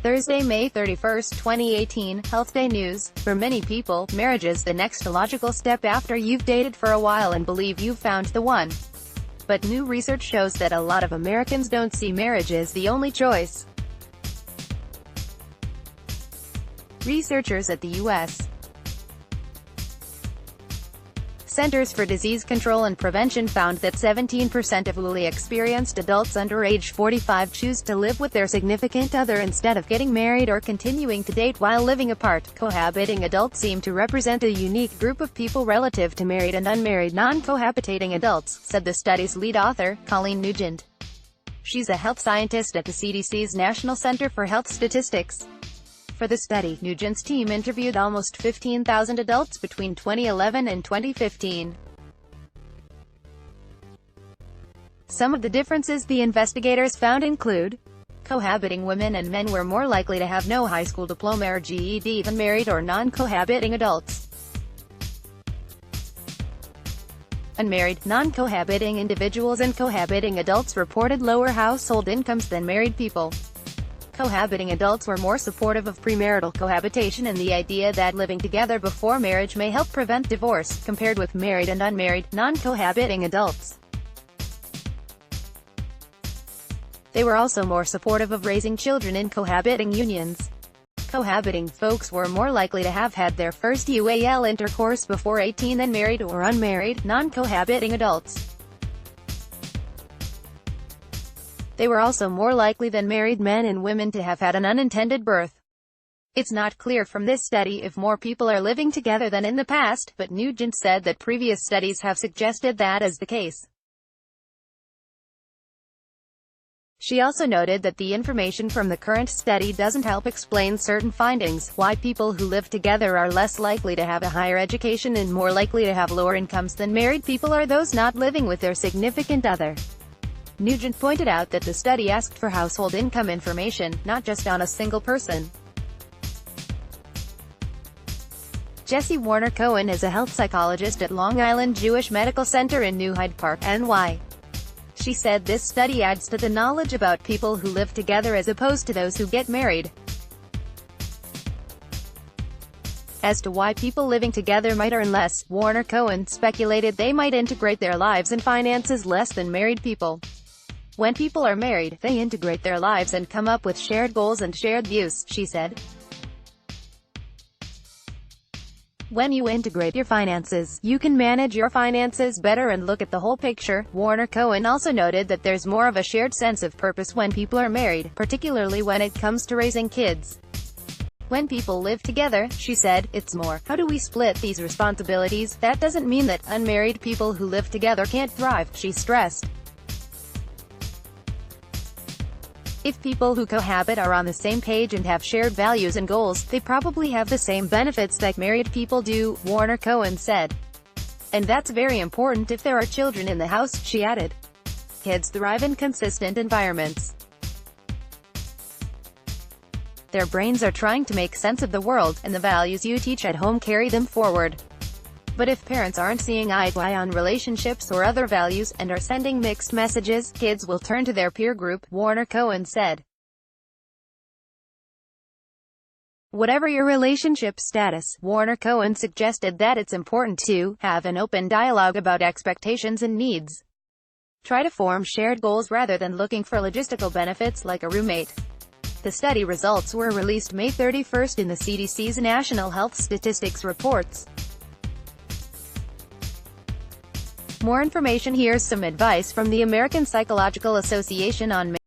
Thursday, May 31, 2018, HealthDay News. For many people, marriage is the next logical step after you've dated for a while and believe you've found the one. But new research shows that a lot of Americans don't see marriage as the only choice. Researchers at the U.S. Centers for Disease Control and Prevention found that 17% of newly experienced adults under age 45 choose to live with their significant other instead of getting married or continuing to date while living apart. Cohabiting adults seem to represent a unique group of people relative to married and unmarried non-cohabitating adults, said the study's lead author, Colleen Nugent. She's a health scientist at the CDC's National Center for Health Statistics. For the study, Nugent's team interviewed almost 15,000 adults between 2011 and 2015. Some of the differences the investigators found include: cohabiting women and men were more likely to have no high school diploma or GED than married or non-cohabiting adults. Unmarried, non-cohabiting individuals and cohabiting adults reported lower household incomes than married people. Cohabiting adults were more supportive of premarital cohabitation and the idea that living together before marriage may help prevent divorce, compared with married and unmarried, non-cohabiting adults. They were also more supportive of raising children in cohabiting unions. Cohabiting folks were more likely to have had their first UAL intercourse before 18 than married or unmarried, non-cohabiting adults. They were also more likely than married men and women to have had an unintended birth. It's not clear from this study if more people are living together than in the past, but Nugent said that previous studies have suggested that is the case. She also noted that the information from the current study doesn't help explain certain findings, why people who live together are less likely to have a higher education and more likely to have lower incomes than married people or those not living with their significant other. Nugent pointed out that the study asked for household income information, not just on a single person. Jessie Warner-Cohen is a health psychologist at Long Island Jewish Medical Center in New Hyde Park, NY. She said this study adds to the knowledge about people who live together as opposed to those who get married. As to why people living together might earn less, Warner-Cohen speculated they might integrate their lives and finances less than married people. When people are married, they integrate their lives and come up with shared goals and shared views, she said. When you integrate your finances, you can manage your finances better and look at the whole picture. Warner-Cohen also noted that there's more of a shared sense of purpose when people are married, particularly when it comes to raising kids. When people live together, she said, it's more, how do we split these responsibilities? That doesn't mean that unmarried people who live together can't thrive, she stressed. If people who cohabit are on the same page and have shared values and goals, they probably have the same benefits that married people do, Warner-Cohen said. And that's very important if there are children in the house, she added. Kids thrive in consistent environments. Their brains are trying to make sense of the world, and the values you teach at home carry them forward. But if parents aren't seeing eye to eye on relationships or other values, and are sending mixed messages, kids will turn to their peer group, Warner-Cohen said. Whatever your relationship status, Warner-Cohen suggested that it's important to have an open dialogue about expectations and needs. Try to form shared goals rather than looking for logistical benefits like a roommate. The study results were released May 31 in the CDC's National Health Statistics reports. More information. Here's some advice from the American Psychological Association on